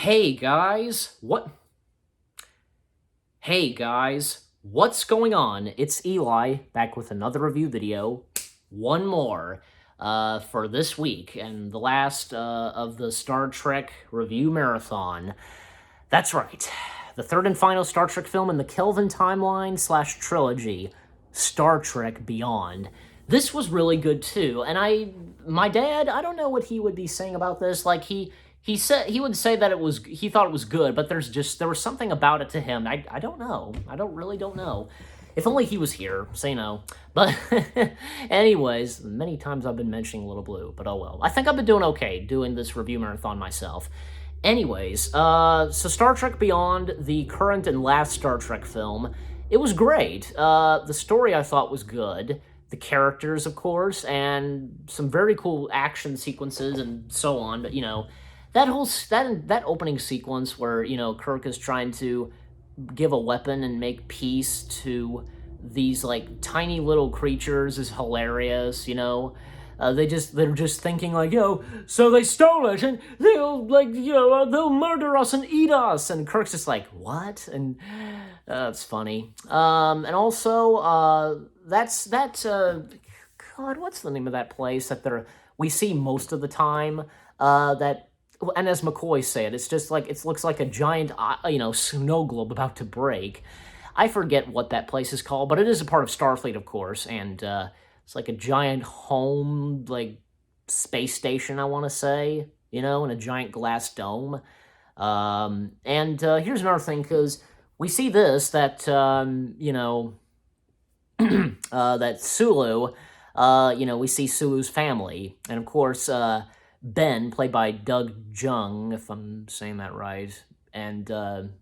Hey guys, Hey guys, what's going on? It's Eli back with another review video, one more for this week, and the last of the Star Trek review marathon. That's right, the third and final Star Trek film in the Kelvin timeline slash trilogy, Star Trek Beyond. This was really good too, and my dad, I don't know what he would be saying about this. Like he said he would say that he thought it was good, but there was something about it to him. I don't know. Don't know. If only he was here, say no. But anyways, many times I've been mentioning Little Blue, but oh well. I think I've been doing okay doing this review marathon myself. Anyways, so Star Trek Beyond, the current and last Star Trek film, it was great. The story I thought was good. The characters, of course, and some very cool action sequences and so on. But that opening sequence where Kirk is trying to give a weapon and make peace to these like tiny little creatures is hilarious. They're just thinking like, so they stole it and they'll murder us and eat us. And Kirk's just like, what? And it's funny. And also God, what's the name of that place that we see most of the time? And as McCoy said, it's just like, it looks like a giant, snow globe about to break. I forget what that place is called, but it is a part of Starfleet, of course, and it's like a giant home, like, space station, I want to say, in a giant glass dome. Here's another thing, because we see that that Sulu, we see Sulu's family, and of course, Ben, played by Doug Jung, if I'm saying that right, and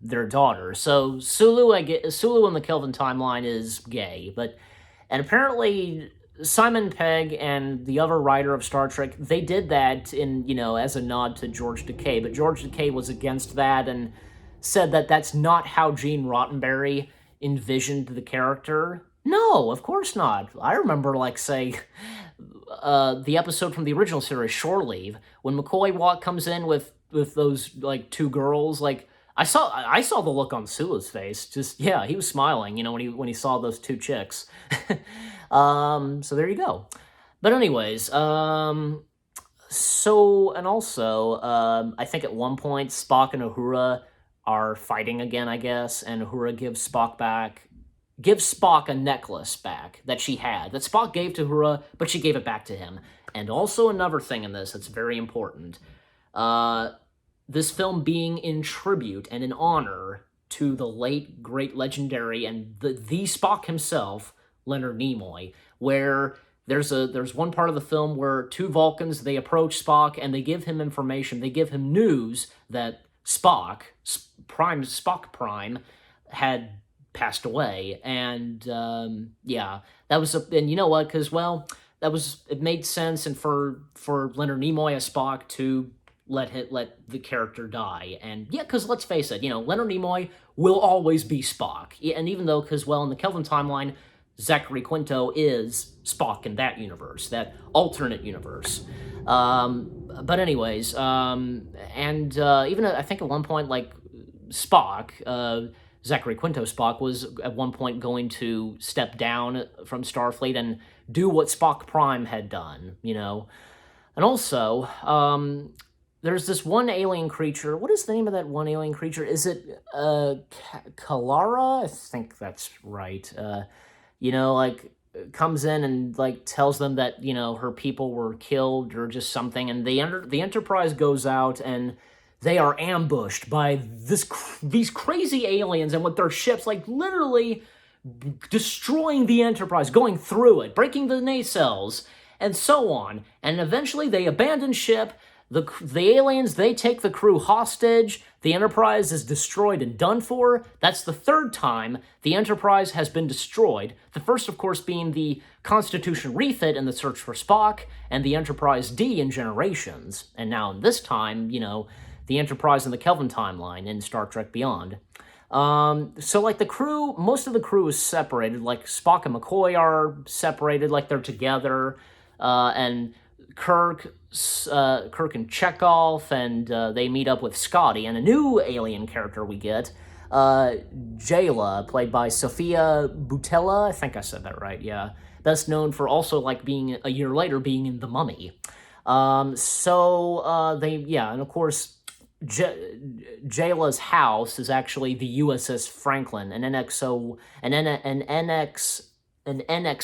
their daughter. So Sulu in the Kelvin timeline is gay, and apparently Simon Pegg and the other writer of Star Trek, they did that as a nod to George Takei, but George Takei was against that and said that that's not how Gene Roddenberry envisioned the character. No, of course not. I remember, say, the episode from the original series, Shore Leave, when McCoy comes in with those, two girls, I saw the look on Sulu's face. Just, yeah, he was smiling, when he saw those two chicks. So there you go. But anyways, and also, I think at one point, Spock and Uhura are fighting again, I guess, and Uhura gives Spock a necklace back that she had, that Spock gave to Uhura, but she gave it back to him. And also another thing in this that's very important, this film being in tribute and in honor to the late, great, legendary, and the Spock himself, Leonard Nimoy, where there's one part of the film where two Vulcans, they approach Spock and they give him information, they give him news that Spock Prime, had passed away, and and you know what? Because it made sense, and for Leonard Nimoy as Spock to let the character die, and because let's face it, Leonard Nimoy will always be Spock, and even though in the Kelvin timeline, Zachary Quinto is Spock in that universe, that alternate universe. But anyways, even I think at one point, Spock, Zachary Quinto Spock was at one point going to step down from Starfleet and do what Spock Prime had done, And also, there's this one alien creature. What is the name of that one alien creature? Is it Kalara? I think that's right. Comes in and tells them that her people were killed or just something, and the Enterprise goes out and they are ambushed by these crazy aliens and with their ships, literally destroying the Enterprise, going through it, breaking the nacelles, and so on. And eventually they abandon ship. The aliens, they take the crew hostage. The Enterprise is destroyed and done for. That's the third time the Enterprise has been destroyed. The first, of course, being the Constitution refit in the search for Spock, and the Enterprise D in Generations. And now, this time, the Enterprise in the Kelvin timeline in Star Trek Beyond. So, the crew, most of the crew is separated. Spock and McCoy are separated, they're together. And Kirk, Kirk and Chekhov, and they meet up with Scotty, and a new alien character we get, Jayla, played by Sofia Boutella. I think I said that right, yeah. Best known for also, like, being, a year later, being in The Mummy. And of course, Jayla's house is actually the USS Franklin, an NX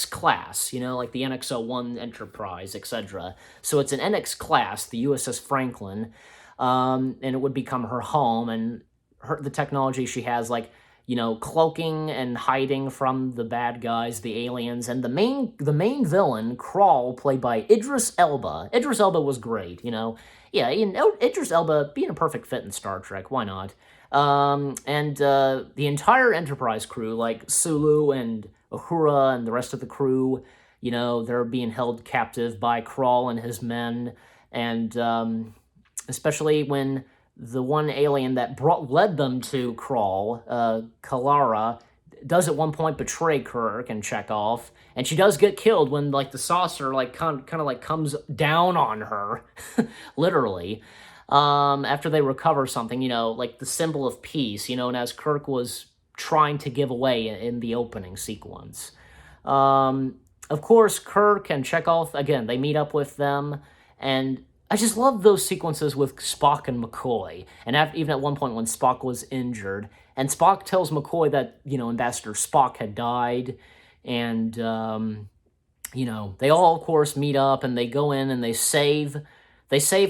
class, like the NX-01 Enterprise, etc. So it's an NX class, the USS Franklin, and it would become her home, and the technology she has, like, cloaking and hiding from the bad guys, the aliens, and the main villain, Krall, played by Idris Elba. Idris Elba was great, Yeah, Idris Elba being a perfect fit in Star Trek, why not? The entire Enterprise crew, like Sulu and Uhura and the rest of the crew, they're being held captive by Krall and his men, and especially when the one alien that led them to Krall, Kalara, does at one point betray Kirk and Chekhov, and she does get killed when, like, the saucer, like, kind of like comes down on her, literally, after they recover something, like the symbol of peace, and as Kirk was trying to give away in the opening sequence. Of course, Kirk and Chekhov, again, they meet up with them, and I just love those sequences with Spock and McCoy. And even at one point when Spock was injured, and Spock tells McCoy that, Ambassador Spock had died, and, they all, of course, meet up, and they go in and they save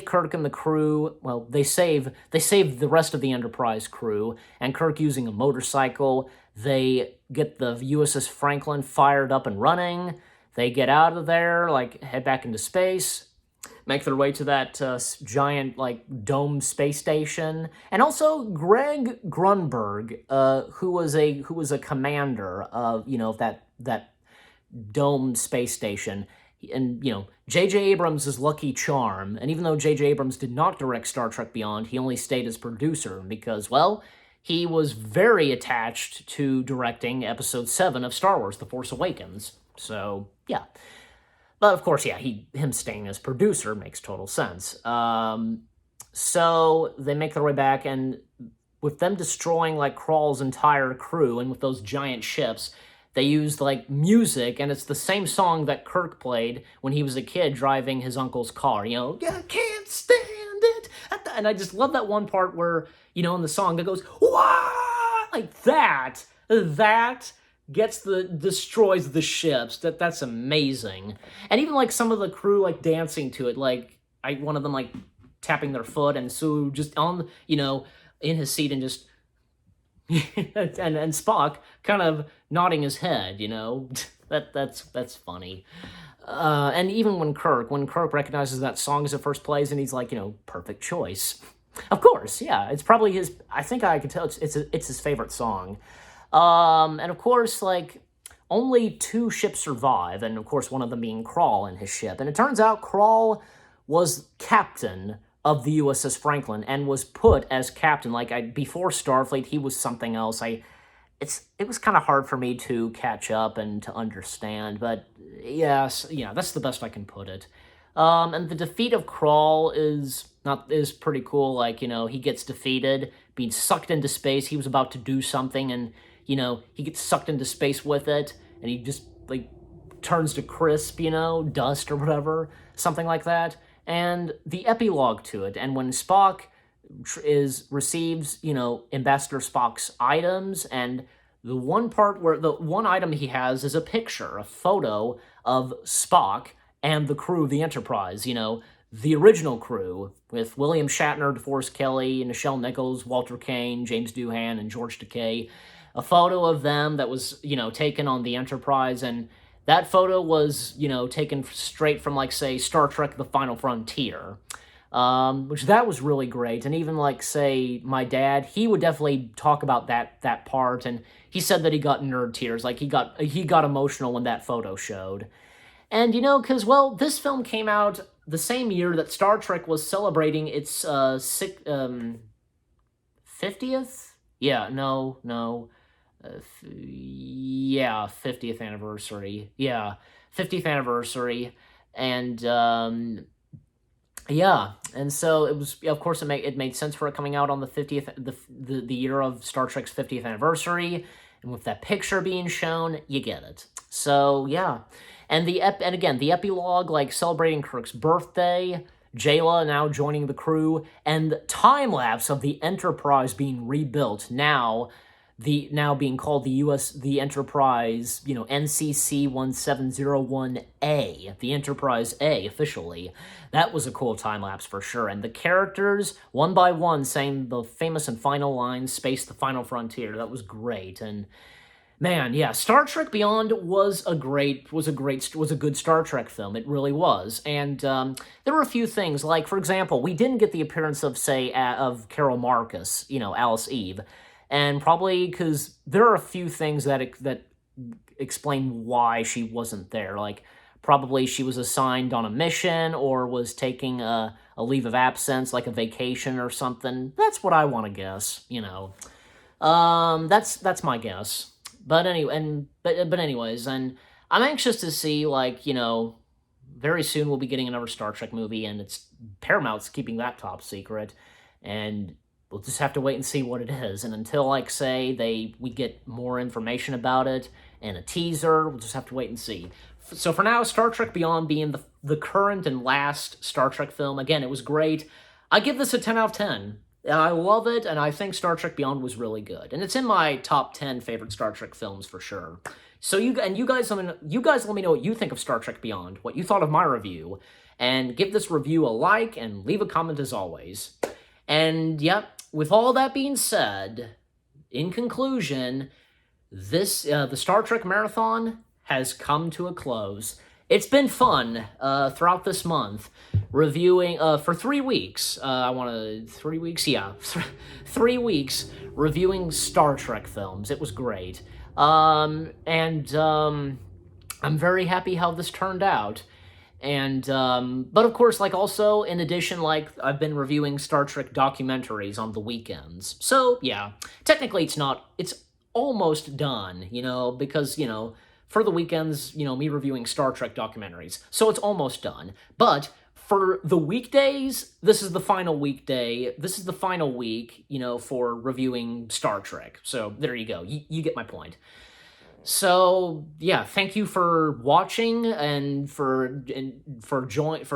Kirk and the crew. Well, they save the rest of the Enterprise crew, and Kirk using a motorcycle. They get the USS Franklin fired up and running. They get out of there, like, head back into space, make their way to that giant, like, dome space station. And also Greg Grunberg, who was a commander of, that dome space station. And, J.J. Abrams' lucky charm, and even though J.J. Abrams did not direct Star Trek Beyond, he only stayed as producer because, well, he was very attached to directing Episode 7 of Star Wars: The Force Awakens. So, yeah. But, of course, yeah, him staying as producer makes total sense. So they make their way back, and with them destroying, like, Krall's entire crew, and with those giant ships, they used, like, music, and it's the same song that Kirk played when he was a kid driving his uncle's car, yeah, can't stand it. And I just love that one part where, in the song that goes, wah! Like that destroys the ships. That's amazing. And even, like, some of the crew, like, dancing to it, like, one of them, like, tapping their foot, and Sulu just on, in his seat and just and Spock kind of nodding his head, that's funny. And even when Kirk recognizes that song as it first plays, and he's like, perfect choice. Of course, yeah, it's probably his. I think I can tell it's his favorite song. And of course, like, only 2 ships survive, and of course one of them being Krall and his ship. And it turns out Krall was captain of the USS Franklin and was put as captain. Like, before Starfleet, he was something else. It was kind of hard for me to catch up and to understand, but yes, yeah, that's the best I can put it. And the defeat of Krall is pretty cool. Like, he gets defeated, being sucked into space. He was about to do something, and, he gets sucked into space with it, and he just, like, turns to crisp, dust or whatever, something like that. And the epilogue to it, and when Spock receives, Ambassador Spock's items, and the one item he has is a picture, a photo of Spock and the crew of the Enterprise, the original crew, with William Shatner, DeForest Kelley, Nichelle Nichols, Walter Kane, James Doohan, and George Takei. A photo of them that was, taken on the Enterprise, and that photo was, taken straight from, like, say, Star Trek: The Final Frontier, which that was really great. And even, like, say, my dad, he would definitely talk about that part, and he said that he got nerd tears, like, he got emotional when that photo showed. And, because, well, this film came out the same year that Star Trek was celebrating its 50th? Yeah, no. 50th anniversary. Yeah, 50th anniversary. And Yeah, and so it was. Of course, it made sense for it coming out on the 50th, the year of Star Trek's 50th anniversary, and with that picture being shown, you get it. So yeah, and and again the epilogue, like celebrating Kirk's birthday, Jayla now joining the crew, and time lapse of the Enterprise being rebuilt now being called the Enterprise, NCC 1701A, the Enterprise A officially. That was a cool time lapse for sure. And the characters, one by one, saying the famous and final lines, "Space, the final frontier." That was great. And man, yeah, Star Trek Beyond was a good Star Trek film. It really was. And there were a few things, like, for example, we didn't get the appearance of, say, of Carol Marcus, Alice Eve, and probably because there are a few things that explain why she wasn't there. Like, probably she was assigned on a mission or was taking a leave of absence, like a vacation or something. That's what I want to guess. That's my guess. But anyway, but anyways, and I'm anxious to see, like, very soon we'll be getting another Star Trek movie, and it's Paramount's keeping that top secret, and we'll just have to wait and see what it is. And until, like, say we get more information about it and a teaser, we'll just have to wait and see. So for now, Star Trek Beyond being the current and last Star Trek film, again, it was great. I give this a 10 out of 10. I love it, and I think Star Trek Beyond was really good. And it's in my top 10 favorite Star Trek films for sure. So you guys let me know what you think of Star Trek Beyond, what you thought of my review, and give this review a like and leave a comment as always. And yep, with all that being said, in conclusion, the Star Trek marathon has come to a close. It's been fun throughout this month, reviewing for 3 weeks. 3 weeks, yeah, 3 weeks reviewing Star Trek films. It was great, and I'm very happy how this turned out. And but of course, like, also in addition, like, I've been reviewing Star Trek documentaries on the weekends. So yeah, technically it's almost done, because for the weekends, me reviewing Star Trek documentaries. So it's almost done. But for the weekdays, this is the final weekday. This is the final week, for reviewing Star Trek. So there you go. You get my point. So yeah, thank you for watching and for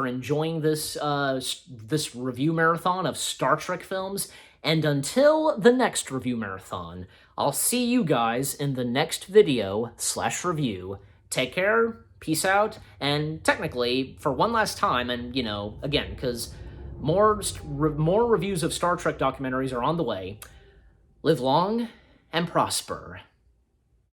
enjoying this this review marathon of Star Trek films. And until the next review marathon, I'll see you guys in the next video/review. Take care, peace out, and technically, for one last time, and again, because more reviews of Star Trek documentaries are on the way. Live long and prosper.